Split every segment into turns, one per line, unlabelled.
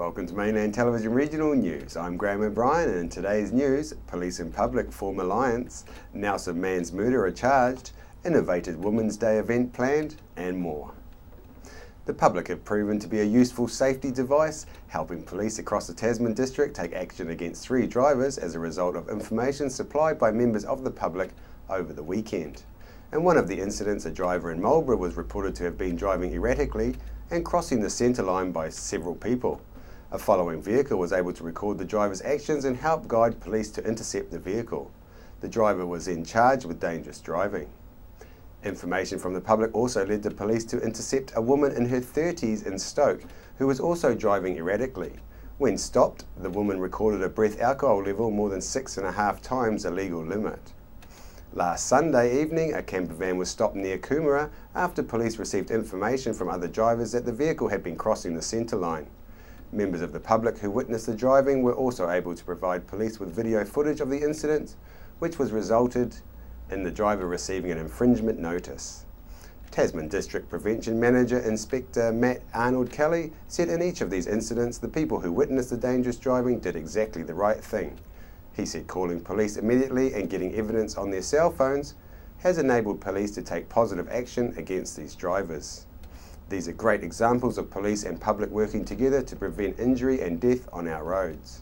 Welcome to Mainland Television Regional News. I'm Graham O'Brien, and in today's news, Police and Public form alliance, Nelson man's murderer charged, innovative Women's Day event planned, and more. The public have proven to be a useful safety device, helping police across the Tasman district take action against 3 drivers as a result of information supplied by members of the public over the weekend. In one of the incidents, a driver in Marlborough was reported to have been driving erratically and crossing the centre line by several people. A following vehicle was able to record the driver's actions and help guide police to intercept the vehicle. The driver was then charged with dangerous driving. Information from the public also led the police to intercept a woman in her 30s in Stoke who was also driving erratically. When stopped, the woman recorded a breath alcohol level more than 6.5 times the legal limit. Last Sunday evening, a camper van was stopped near Coomera after police received information from other drivers that the vehicle had been crossing the centre line. Members of the public who witnessed the driving were also able to provide police with video footage of the incident, which was resulted in the driver receiving an infringement notice. Tasman District Prevention Manager Inspector Matt Arnold-Kelly said in each of these incidents the people who witnessed the dangerous driving did exactly the right thing. He said calling police immediately and getting evidence on their cell phones has enabled police to take positive action against these drivers. These are great examples of police and public working together to prevent injury and death on our roads.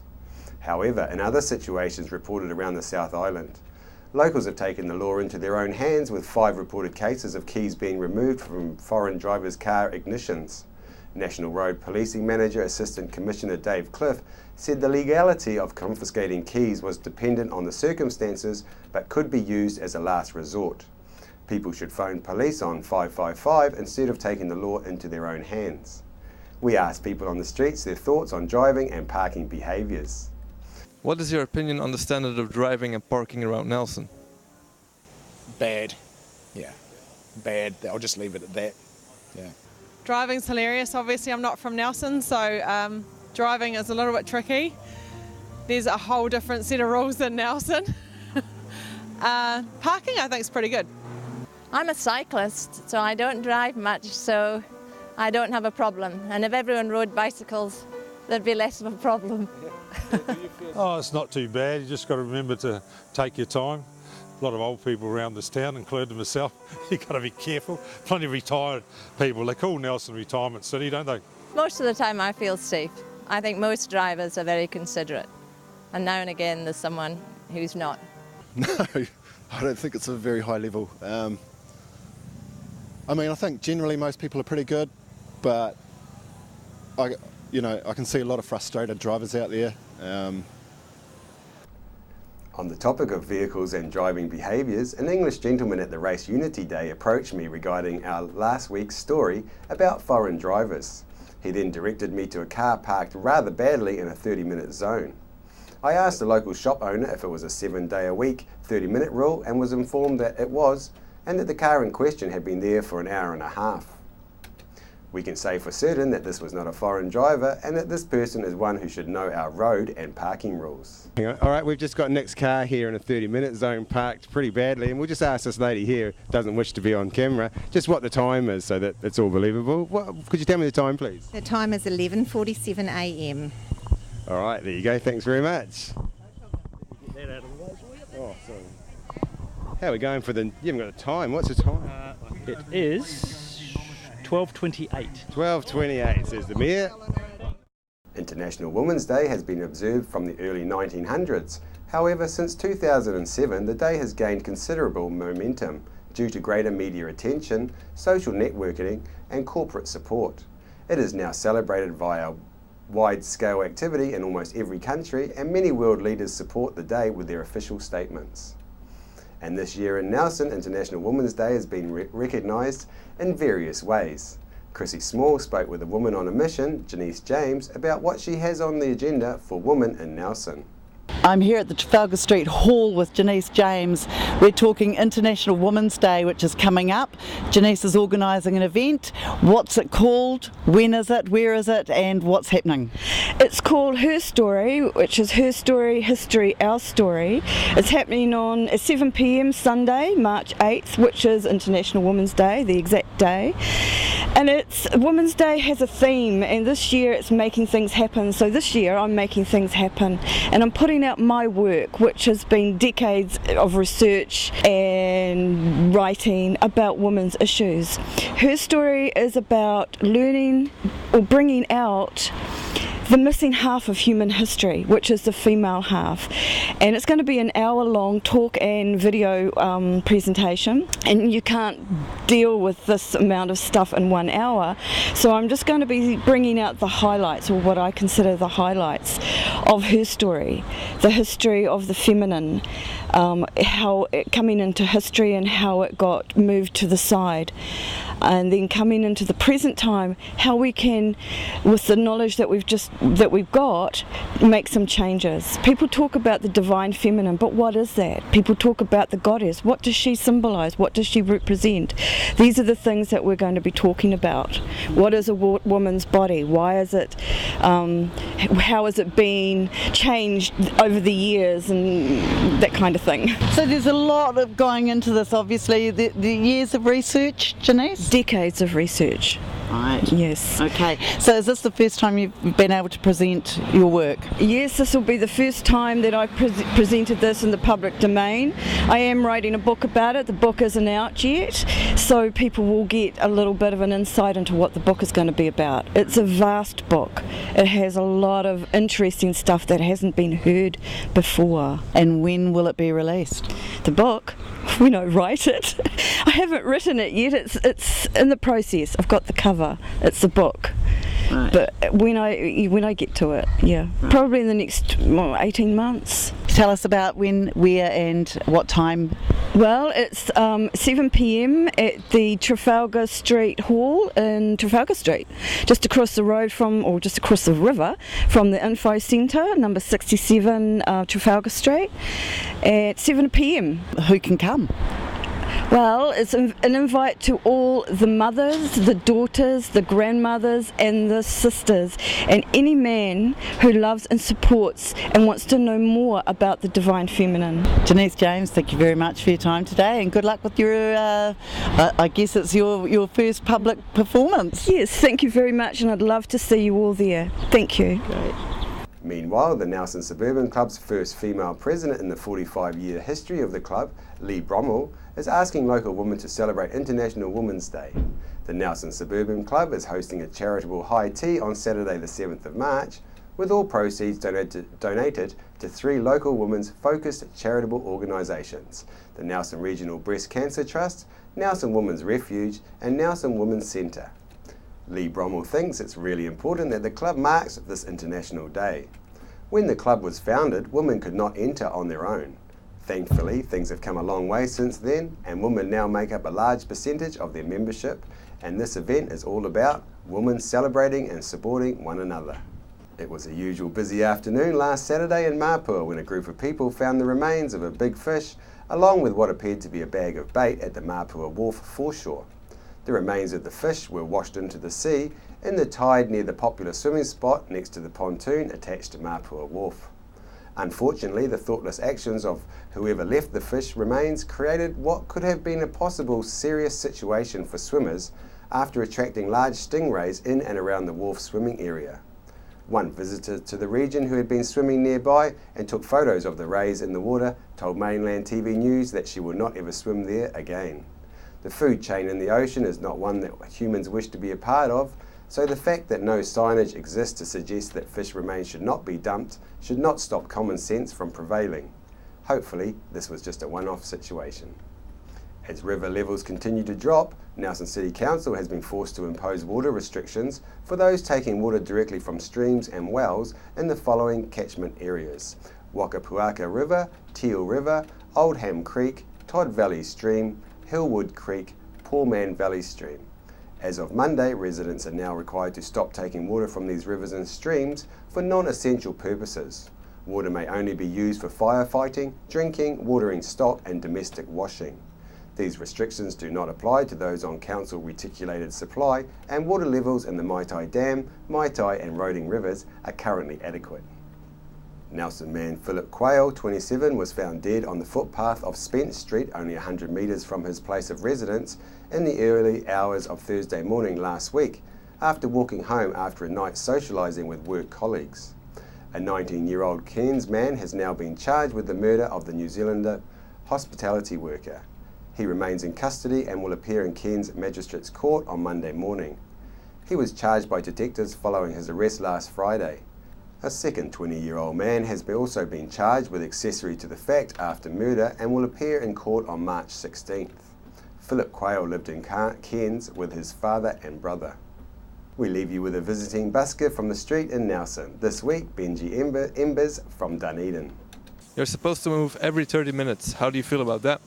However, in other situations reported around the South Island, locals have taken the law into their own hands with 5 reported cases of keys being removed from foreign drivers' car ignitions. National Road Policing Manager Assistant Commissioner Dave Cliff said the legality of confiscating keys was dependent on the circumstances but could be used as a last resort. People should phone police on 555 instead of taking the law into their own hands. We asked people on the streets their thoughts on driving and parking behaviours.
What is your opinion on the standard of driving and parking around Nelson?
Bad. Yeah. Bad. I'll just leave it at that. Yeah.
Driving's hilarious. Obviously I'm not from Nelson, so driving is a little bit tricky. There's a whole different set of rules in Nelson. Parking I think is pretty good.
I'm a cyclist, so I don't drive much, so I don't have a problem. And if everyone rode bicycles, there'd be less of a problem.
Oh, it's not too bad. You just got to remember to take your time. A lot of old people around this town, including myself. You've got to be careful. Plenty of retired people. They call Nelson Retirement City, don't they?
Most of the time I feel safe. I think most drivers are very considerate. And now and again there's someone who's not.
No, I don't think it's a very high level. I think generally most people are pretty good, but I can see a lot of frustrated drivers out there.
On the topic of vehicles and driving behaviours, an English gentleman at the Race Unity Day approached me regarding our last week's story about foreign drivers. He then directed me to a car parked rather badly in a 30-minute zone. I asked the local shop owner if it was a 7-day-a-week, 30-minute rule and was informed that it was, and that the car in question had been there for an hour and a half. We can say for certain that this was not a foreign driver and that this person is one who should know our road and parking rules. Alright, we've just got Nick's car here in a 30-minute zone parked pretty badly, and we'll just ask this lady here, doesn't wish to be on camera, just what the time is so that it's all believable. Could you tell me the time please?
The time is 11:47 a.m.
Alright, there you go, thanks very much. Oh, sorry. How are we going for you haven't got a time, what's the time?
It is 12:28.
12:28, says the Mayor. International Women's Day has been observed from the early 1900s. However, since 2007, the day has gained considerable momentum due to greater media attention, social networking and corporate support. It is now celebrated via wide-scale activity in almost every country, and many world leaders support the day with their official statements. And this year in Nelson, International Women's Day has been recognised in various ways. Chrissy Small spoke with a woman on a mission, Janice James, about what she has on the agenda for women in Nelson.
I'm here at the Trafalgar Street Hall with Janice James. We're talking International Women's Day, which is coming up. Janice is organising an event. What's it called? When is it? Where is it? And what's happening?
It's called Her Story, which is Her Story, History, Our Story. It's happening on 7 p.m. Sunday, March 8th, which is International Women's Day, the exact day. And Women's Day has a theme, and this year it's making things happen. So this year I'm making things happen, and I'm putting out my work, which has been decades of research and writing about women's issues. Her story is about learning or bringing out the missing half of human history, which is the female half. And it's going to be an hour-long talk and video presentation, and you can't deal with this amount of stuff in 1 hour. So I'm just going to be bringing out the highlights, or what I consider the highlights of her story, the history of the feminine, how it coming into history and how it got moved to the side. And then coming into the present time, how we can, with the knowledge that we've got, make some changes. People talk about the divine feminine, but what is that? People talk about the goddess. What does she symbolize? What does she represent? These are the things that we're going to be talking about. What is a woman's body? Why is it? How is it being changed over the years, and that kind of thing.
So there's a lot of going into this, obviously. The years of research, Janice?
Decades of research.
Right.
Yes.
Okay. So is this the first time you've been able to present your work?
Yes, this will be the first time that I've presented this in the public domain. I am writing a book about it. The book isn't out yet, so people will get a little bit of an insight into what the book is going to be about. It's a vast book. It has a lot of interesting stuff that hasn't been heard before.
And when will it be released?
The book? When I write it. I haven't written it yet. It's in the process. I've got the cover. It's a book.
Right.
But when I get to it, yeah, right. Probably in the next 18 months.
Tell us about when, where and what time.
Well, it's 7 p.m. at the Trafalgar Street Hall in Trafalgar Street, just across the road from, or just across the river from the Info Centre, number 67 Trafalgar Street, at 7 p.m.
Who can come?
Well, it's an invite to all the mothers, the daughters, the grandmothers and the sisters, and any man who loves and supports and wants to know more about the divine feminine.
Janice James, thank you very much for your time today, and good luck with your, I guess it's your first public performance.
Yes, thank you very much, and I'd love to see you all there. Thank you.
Great.
Meanwhile, the Nelson Suburban Club's first female president in the 45-year history of the club, Lee Brommel, is asking local women to celebrate International Women's Day. The Nelson Suburban Club is hosting a charitable high tea on Saturday the 7th of March, with all proceeds donated to 3 local women's focused charitable organisations: the Nelson Regional Breast Cancer Trust, Nelson Women's Refuge and Nelson Women's Centre. Lee Brommel thinks it's really important that the club marks this International Day. When the club was founded, women could not enter on their own. Thankfully, things have come a long way since then, and women now make up a large percentage of their membership, and this event is all about women celebrating and supporting one another. It was a usual busy afternoon last Saturday in Mapua when a group of people found the remains of a big fish, along with what appeared to be a bag of bait at the Mapua Wharf foreshore. The remains of the fish were washed into the sea in the tide near the popular swimming spot next to the pontoon attached to Mapua Wharf. Unfortunately, the thoughtless actions of whoever left the fish remains created what could have been a possible serious situation for swimmers after attracting large stingrays in and around the wharf swimming area. One visitor to the region who had been swimming nearby and took photos of the rays in the water told Mainland TV News that she will not ever swim there again. The food chain in the ocean is not one that humans wish to be a part of, so the fact that no signage exists to suggest that fish remains should not be dumped should not stop common sense from prevailing. Hopefully, this was just a one-off situation. As river levels continue to drop, Nelson City Council has been forced to impose water restrictions for those taking water directly from streams and wells in the following catchment areas: Wakapuaka River, Teal River, Oldham Creek, Todd Valley Stream, Hillwood Creek, Poor Man Valley Stream. As of Monday, residents are now required to stop taking water from these rivers and streams for non-essential purposes. Water may only be used for firefighting, drinking, watering stock and domestic washing. These restrictions do not apply to those on council reticulated supply, and water levels in the Maitai Dam, Maitai and Roding rivers are currently adequate. Nelson man Philip Quayle, 27, was found dead on the footpath of Spence Street, only 100 metres from his place of residence, in the early hours of Thursday morning last week, after walking home after a night socialising with work colleagues. A 19-year-old Cairns man has now been charged with the murder of the New Zealander hospitality worker. He remains in custody and will appear in Cairns Magistrates Court on Monday morning. He was charged by detectives following his arrest last Friday. A second 20-year-old man has also been charged with accessory to the fact after murder and will appear in court on March 16th. Philip Quayle lived in Cairns with his father and brother. We leave you with a visiting busker from the street in Nelson. This week, Benji Embers from Dunedin.
You're supposed to move every 30 minutes. How do you feel about that?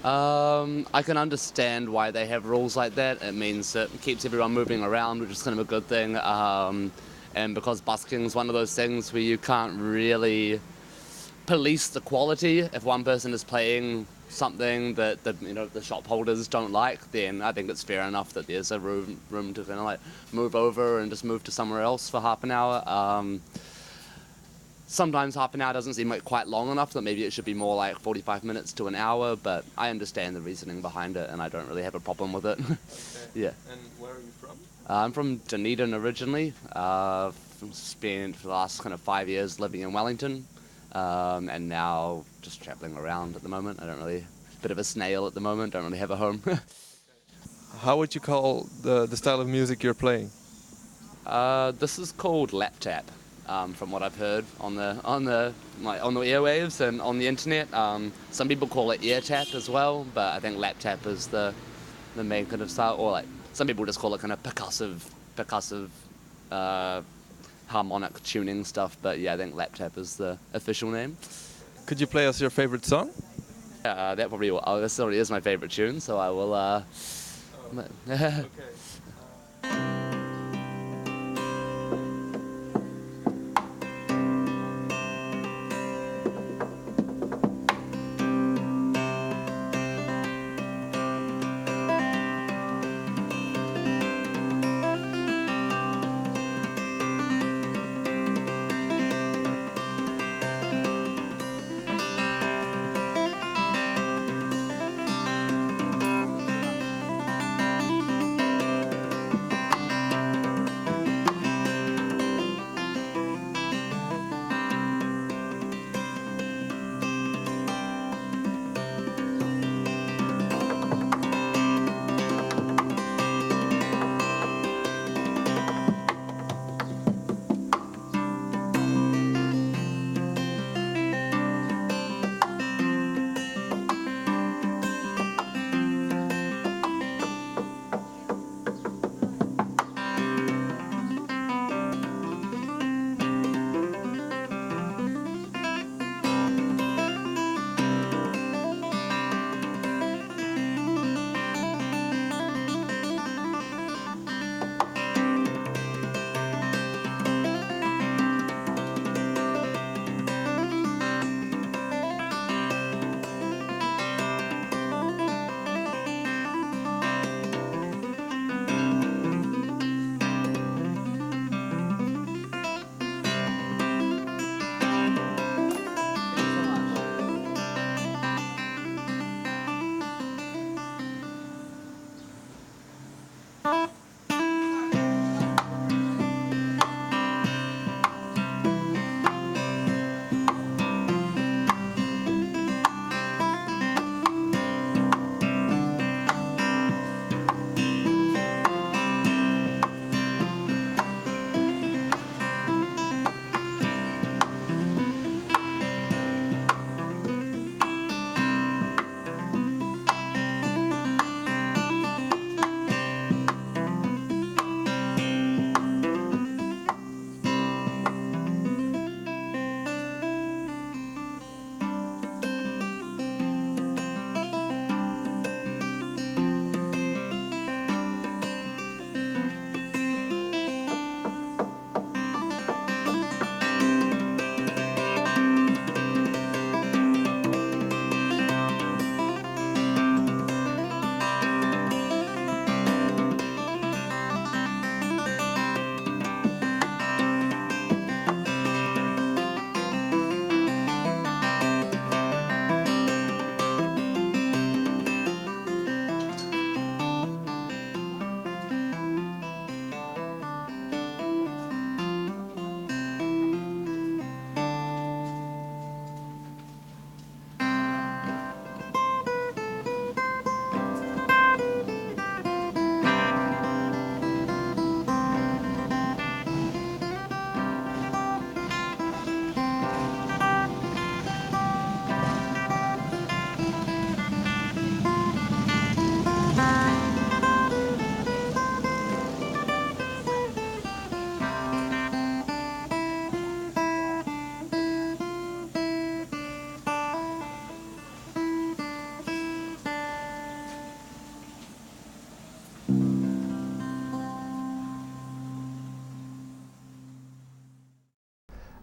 I can understand why they have rules like that. It means that it keeps everyone moving around, which is kind of a good thing. And because busking is one of those things where you can't really police the quality. If one person is playing something that the shop holders don't like, then I think it's fair enough that there's a room to kind of like move over and just move to somewhere else for half an hour. Sometimes half an hour doesn't seem like quite long enough, that maybe it should be more like 45 minutes to an hour, but I understand the reasoning behind it and I don't really have a problem with it.
Okay.
Yeah.
And where are you from?
I'm from Dunedin originally. Spent the last kind of 5 years living in Wellington, and now just travelling around at the moment. Bit of a snail at the moment, don't really have a home.
How would you call the style of music you're playing?
This is called lap tap. From what I've heard on the airwaves and on the internet. Some people call it ear tap as well, but I think lap tap is the main kind of style, or like some people just call it kind of percussive harmonic tuning stuff, but yeah, I think lap tap is the official name.
Could you play us your favorite song?
That probably will. Oh, this already is my favorite tune, so I will
Okay.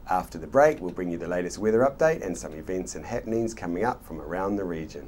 After the break, we'll bring you the latest weather update and some events and happenings coming up from around the region.